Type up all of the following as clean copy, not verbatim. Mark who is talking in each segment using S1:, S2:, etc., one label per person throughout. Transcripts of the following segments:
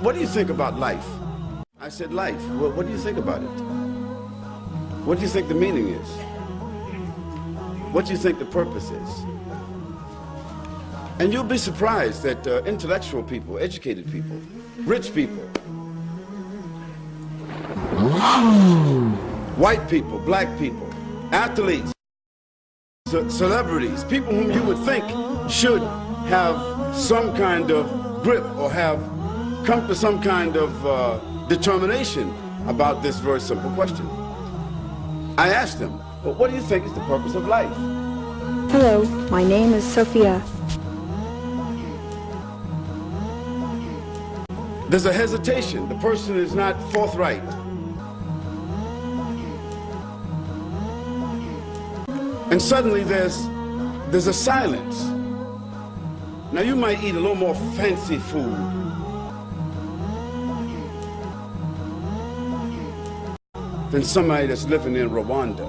S1: What do you think about life? I said life. What do you think about it? What do you think the meaning is? What do you think the purpose is? And you'll be surprised that intellectual people, educated people, rich people, white people, black people, athletes, celebrities, people whom you would think should have some kind of grip or have come to some kind of determination about this very simple question. I asked them, well, what do you think is the purpose of life?
S2: Hello, my name is Sophia.
S1: There's a hesitation. The person is not forthright. And suddenly there's a silence. Now you might eat a little more fancy food. Than somebody that's living in Rwanda.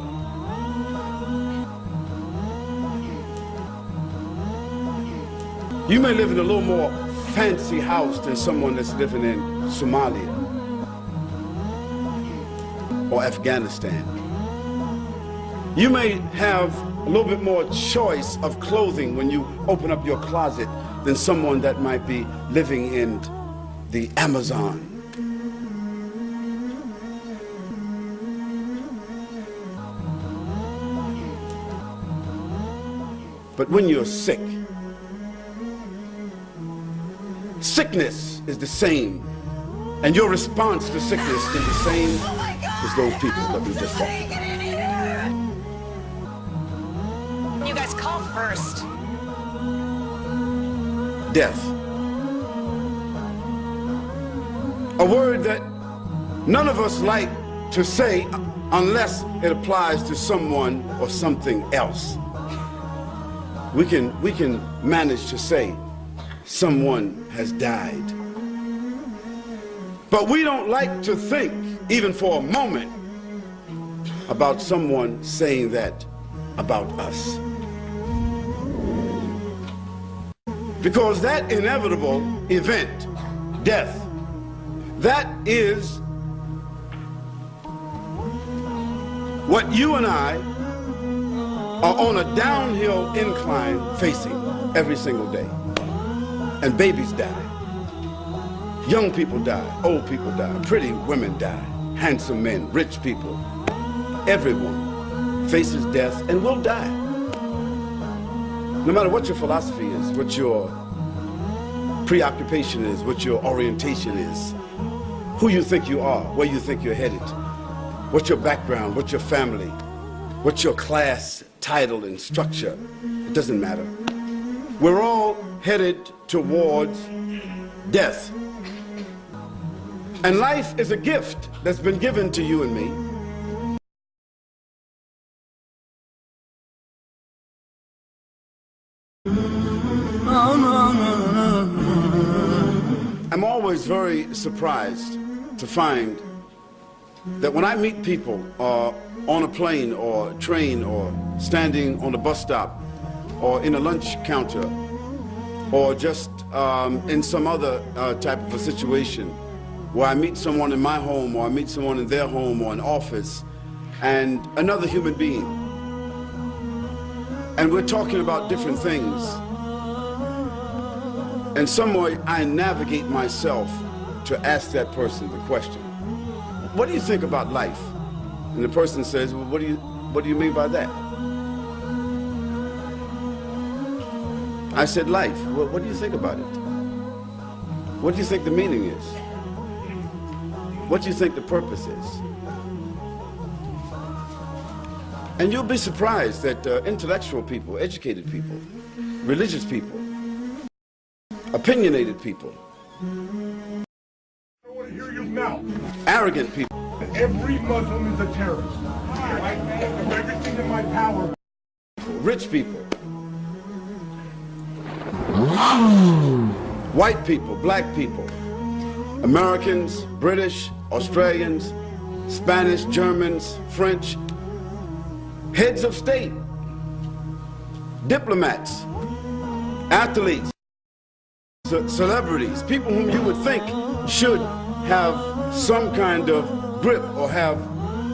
S1: You may live in a little more fancy house than someone that's living in Somalia or Afghanistan. You may have a little bit more choice of clothing when you open up your closet than someone that might be living in the Amazon. But when you're sick, sickness is the same, and your response to sickness is the same as those people that we just talked about.
S3: You guys call first.
S1: Death. A word that none of us like to say unless it applies to someone or something else. We can manage to say someone has died. But we don't like to think, even for a moment, about someone saying that about us. Because that inevitable event, death, that is what you and I are on a downhill incline facing every single day. And babies die. Young people die. Old people die. Pretty women die. Handsome men, rich people. Everyone faces death and will die. No matter what your philosophy is, what your preoccupation is, what your orientation is, who you think you are, where you think you're headed, what's your background, what's your family, what's your class, title, and structure, it doesn't matter. We're all headed towards death. And life is a gift that's been given to you and me. I'm always very surprised to find that when I meet people on a plane or train or standing on a bus stop or in a lunch counter or just in some other type of a situation where I meet someone in my home or I meet someone in their home or an office and another human being, and we're talking about different things, and some way I navigate myself to ask that person the question, what do you think about life? And the person says, well, what do you mean by that? I said, life. Well, what do you think about it? What do you think the meaning is? What do you think the purpose is? And you'll be surprised that intellectual people, educated people, religious people, opinionated people,
S4: I want to hear your mouth.
S1: Arrogant people.
S4: Every Muslim is a terrorist. I do everything in my power.
S1: Rich people. White people, black people, Americans, British, Australians, Spanish, Germans, French, heads of state, diplomats, athletes, celebrities, people whom you would think should have some kind of grip or have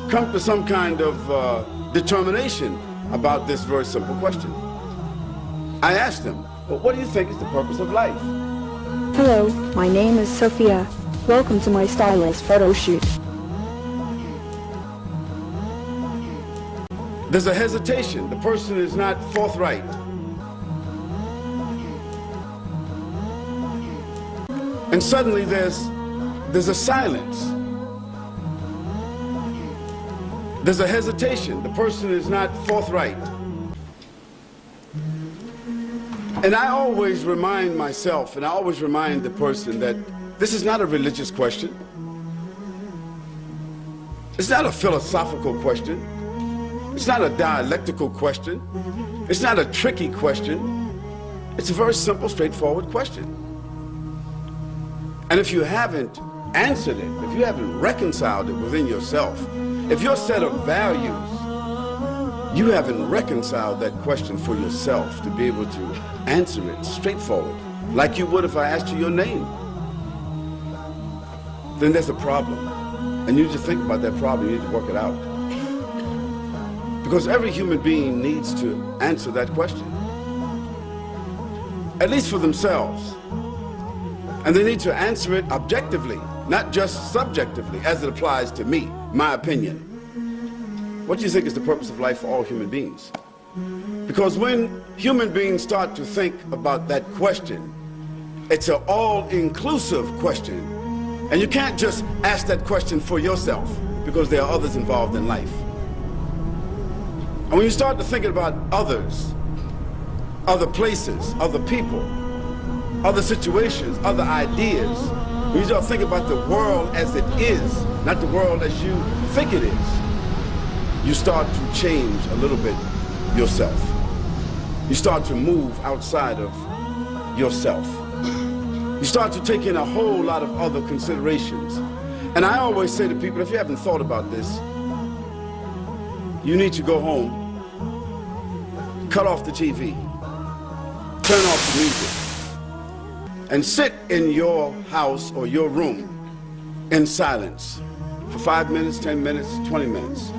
S1: come to some kind of determination about this very simple question. I asked them, well, what do you think is the purpose of life?
S2: Hello, my name is Sophia. Welcome to my stylist photo shoot.
S1: There's a hesitation. The person is not forthright. And suddenly there's a silence. There's a hesitation. The person is not forthright. And I always remind myself, and I always remind the person that this is not a religious question. It's not a philosophical question. It's not a dialectical question. It's not a tricky question. It's a very simple, straightforward question. And if you haven't answered it, if you haven't reconciled it within yourself, if your set of values, you haven't reconciled that question for yourself to be able to answer it straightforward, like you would if I asked you your name, then there's a problem. And you need to think about that problem, you need to work it out. Because every human being needs to answer that question, at least for themselves. And they need to answer it objectively, not just subjectively, as it applies to me, my opinion. What do you think is the purpose of life for all human beings? Because when human beings start to think about that question, it's an all-inclusive question. And you can't just ask that question for yourself, because there are others involved in life. And when you start to think about others, other places, other people, other situations, other ideas, when you start thinking about the world as it is, not the world as you think it is, you start to change a little bit yourself. You start to move outside of yourself. You start to take in a whole lot of other considerations. And I always say to people, if you haven't thought about this, you need to go home, cut off the TV, turn off the music, and sit in your house or your room in silence for 5 minutes, 10 minutes, 20 minutes,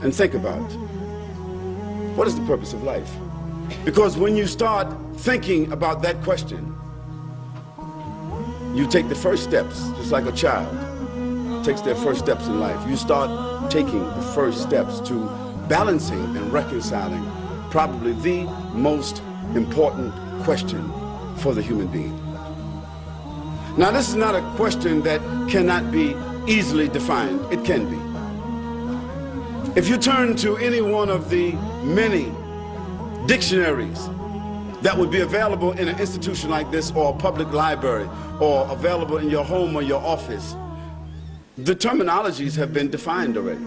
S1: and think about what is the purpose of life? Because when you start thinking about that question, you take the first steps, just like a child takes their first steps in life. You start taking the first steps to balancing and reconciling probably the most important question for the human being. Now, this is not a question that cannot be easily defined. It can be. If you turn to any one of the many dictionaries that would be available in an institution like this, or a public library, or available in your home or your office, the terminologies have been defined already.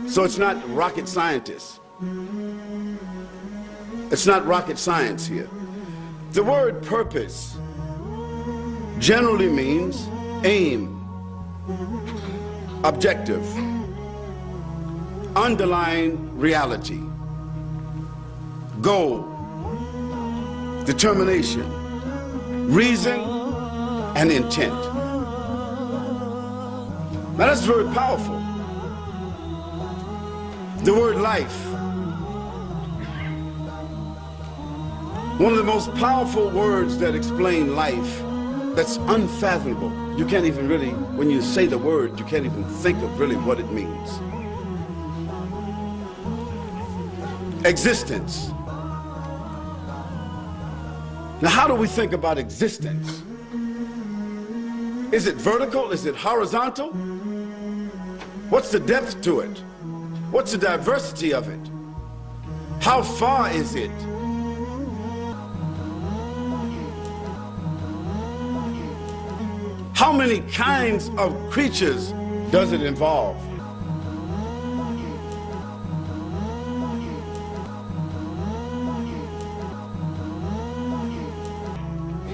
S1: So it's not rocket scientists. It's not rocket science here. The word purpose generally means aim, objective, underlying reality, goal, determination, reason, and intent. Now that's very powerful. The word life, one of the most powerful words that explain life, that's unfathomable. You can't even really, when you say the word, you can't even think of really what it means. Existence. Now, how do we think about existence? Is it vertical? Is it horizontal? What's the depth to it? What's the diversity of it? How far is it? How many kinds of creatures does it involve?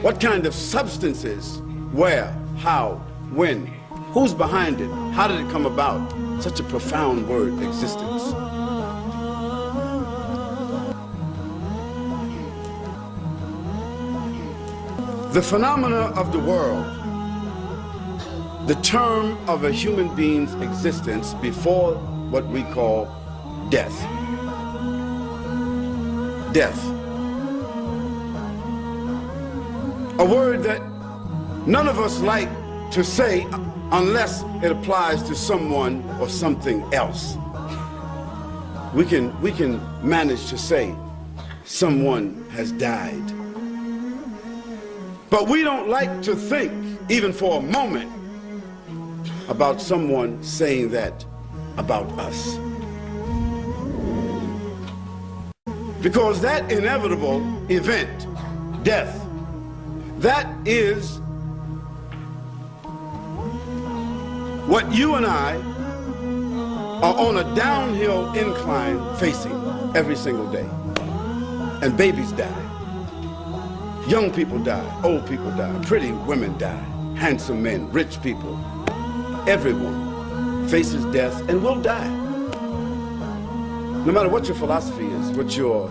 S1: What kind of substances? Where? How? When? Who's behind it? How did it come about? Such a profound word, existence. The phenomena of the world, the term of a human being's existence before what we call death. Death. A word that none of us like to say unless it applies to someone or something else. We can manage to say someone has died. But we don't like to think, even for a moment, about someone saying that about us. Because that inevitable event, death, that is what you and I are on a downhill incline facing every single day. And babies die. Young people die, old people die, pretty women die, handsome men, rich people. Everyone faces death and will die. No matter what your philosophy is, what your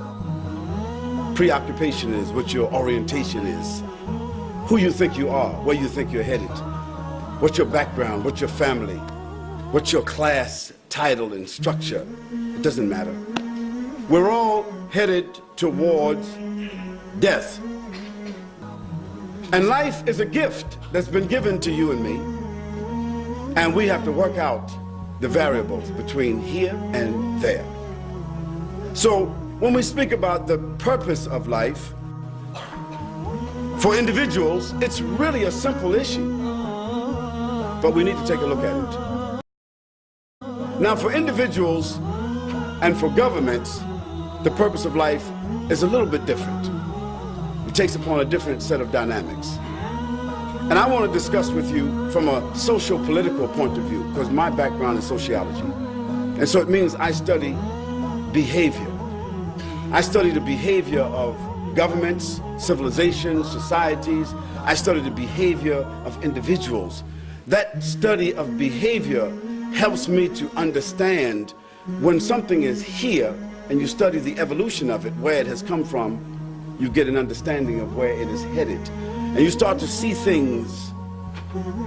S1: preoccupation is, what your orientation is, who you think you are, where you think you're headed, what's your background, what's your family, what's your class, title, and structure, it doesn't matter. We're all headed towards death. And life is a gift that's been given to you and me. And we have to work out the variables between here and there. So when we speak about the purpose of life, for individuals, it's really a simple issue. But we need to take a look at it. Now, for individuals and for governments, the purpose of life is a little bit different. It takes upon a different set of dynamics. And I want to discuss with you from a social-political point of view, because my background is sociology. And so it means I study behavior. I study the behavior of governments, civilizations, societies. I study the behavior of individuals. That study of behavior helps me to understand when something is here and you study the evolution of it, where it has come from, you get an understanding of where it is headed. And you start to see things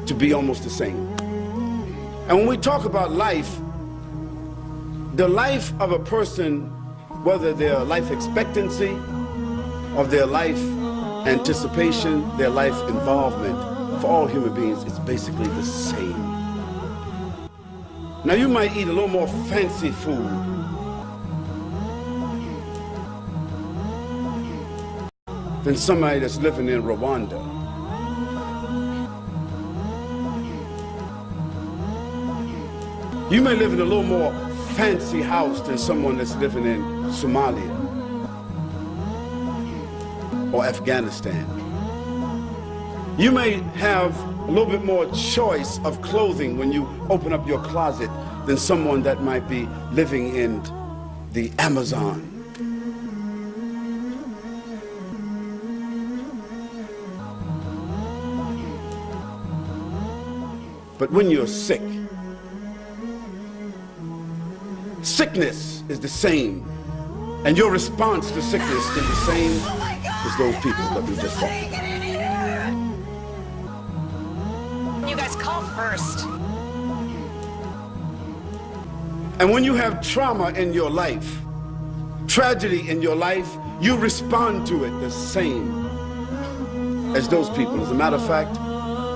S1: to be almost the same. And when we talk about life, the life of a person, whether their life expectancy or their life anticipation, their life involvement, for all human beings, it's basically the same. Now you might eat a little more fancy food than somebody that's living in Rwanda. You may live in a little more fancy house than someone that's living in Somalia or Afghanistan. You may have a little bit more choice of clothing when you open up your closet than someone that might be living in the Amazon. But when you're sick, sickness is the same, and your response to sickness is the same as those people that we just talked about.
S3: You guys call first.
S1: And when you have trauma in your life, tragedy in your life, you respond to it the same as those people. As a matter of fact,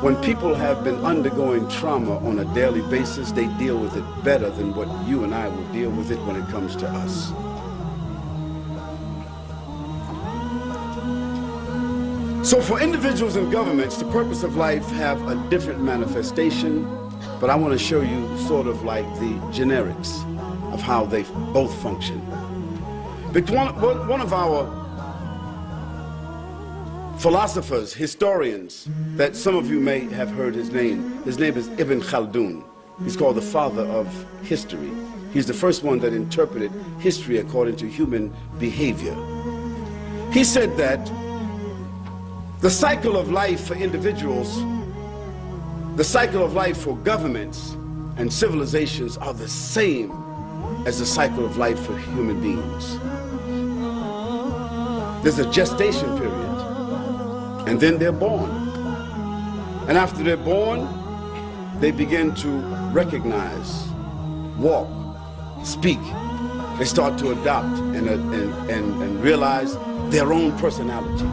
S1: when people have been undergoing trauma on a daily basis, they deal with it better than what you and I will deal with it when it comes to us. So for individuals and governments, the purpose of life have a different manifestation, but I want to show you sort of like the generics of how they both function. But one of our philosophers, historians, that some of you may have heard his name is Ibn Khaldun. He's called the father of history. He's the first one that interpreted history according to human behavior. He said that the cycle of life for individuals, the cycle of life for governments and civilizations are the same as the cycle of life for human beings. There's a gestation period, and then they're born. And after they're born, they begin to recognize, walk, speak. They start to adopt and realize their own personality.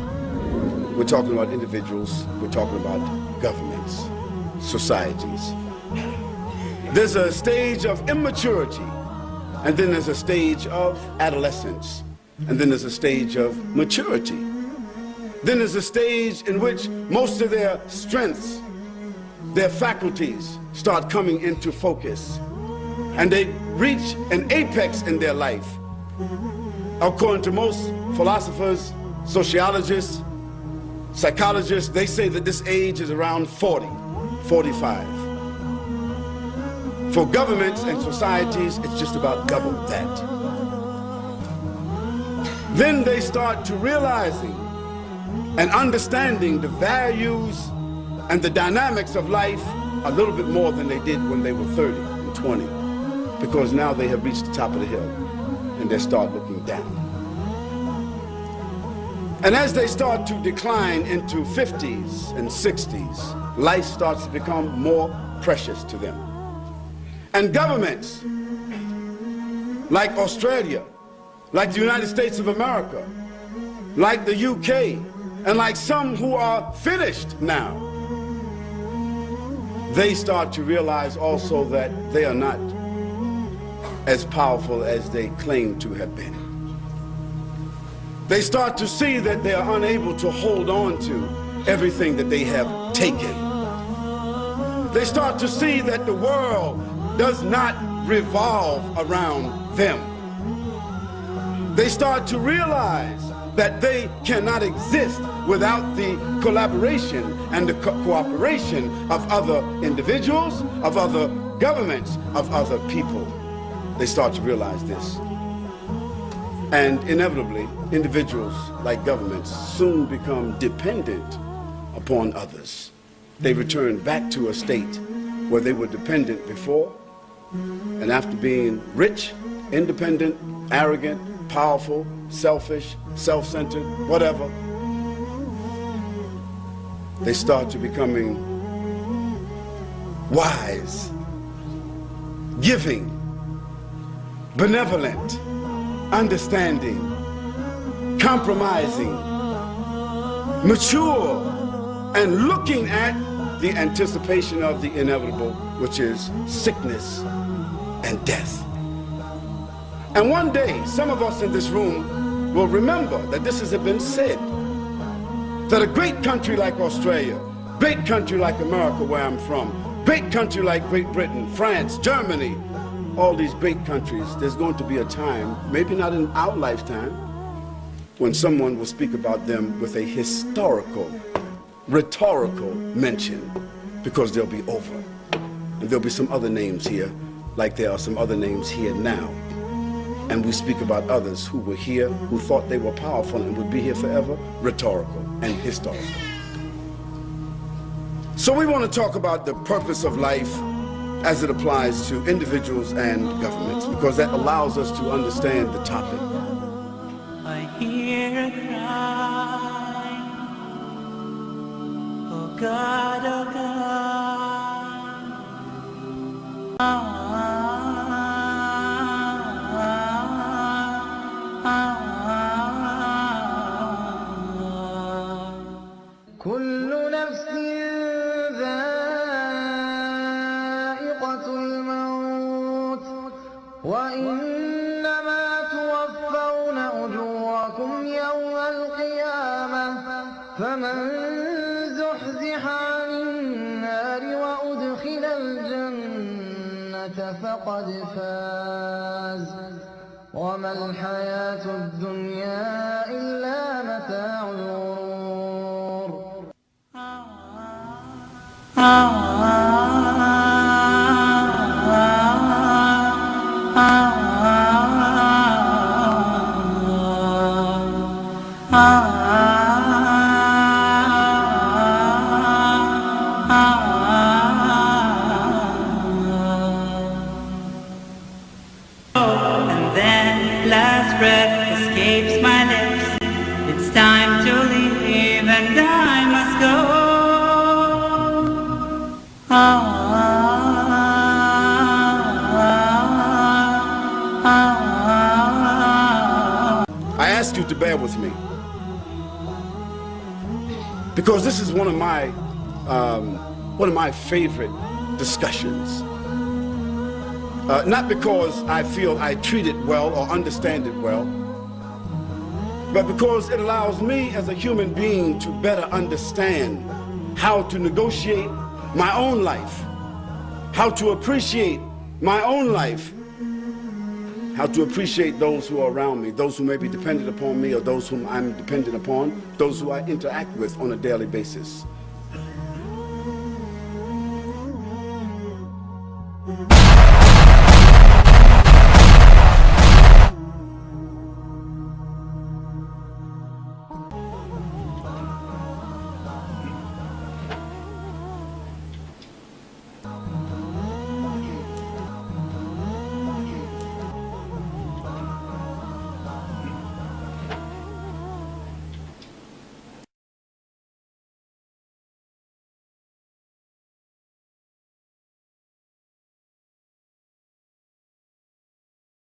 S1: We're talking about individuals, we're talking about governments, societies. There's a stage of immaturity, and then there's a stage of adolescence, and then there's a stage of maturity. Then there's a stage in which most of their strengths, their faculties start coming into focus, and they reach an apex in their life. According to most philosophers, sociologists, psychologists, they say that this age is around 40, 45. For governments and societies, it's just about double that. Then they start to realizing and understanding the values and the dynamics of life a little bit more than they did when they were 30 and 20, because now they have reached the top of the hill and they start looking down. And as they start to decline into 50s and 60s, life starts to become more precious to them. And governments like Australia, like the United States of America, like the UK, and like some who are finished now, they start to realize also that they are not as powerful as they claim to have been. They start to see that they are unable to hold on to everything that they have taken. They start to see that the world does not revolve around them. They start to realize that they cannot exist without the collaboration and the cooperation of other individuals, of other governments, of other people. They start to realize this. And inevitably, individuals, like governments, soon become dependent upon others. They return back to a state where they were dependent before, and after being rich, independent, arrogant, powerful, selfish, self-centered, whatever, they start to becoming wise, giving, benevolent, understanding, compromising, mature, and looking at the anticipation of the inevitable, which is sickness and death. And one day, some of us in this room will remember that this has been said, that a great country like Australia, great country like America, where I'm from, great country like Great Britain, France, Germany, all these great countries, there's going to be a time, maybe not in our lifetime, when someone will speak about them with a historical, rhetorical mention, because they'll be over. And there'll be some other names here, like there are some other names here now. And we speak about others who were here, who thought they were powerful and would be here forever, rhetorical and historical. So we want to talk about the purpose of life as it applies to individuals and governments, because that allows us to understand the topic.
S5: I hear a cry, oh God, oh God.
S6: كل نفس ذائقة الموت وإنما توفون أجوركم يوم القيامة فمن زحزح عن النار وأدخل الجنة فقد فاز وما الحياة الدنيا إلا متاع الغرور.
S5: And then last breath escapes my lips. It's time to leave and I'm
S1: I ask you to bear with me, because this is one of my favorite discussions. Not because I feel I treat it well or understand it well, but because it allows me as a human being to better understand how to negotiate my own life, how to appreciate my own life, how to appreciate those who are around me, those who may be dependent upon me or those whom I'm dependent upon, those who I interact with on a daily basis.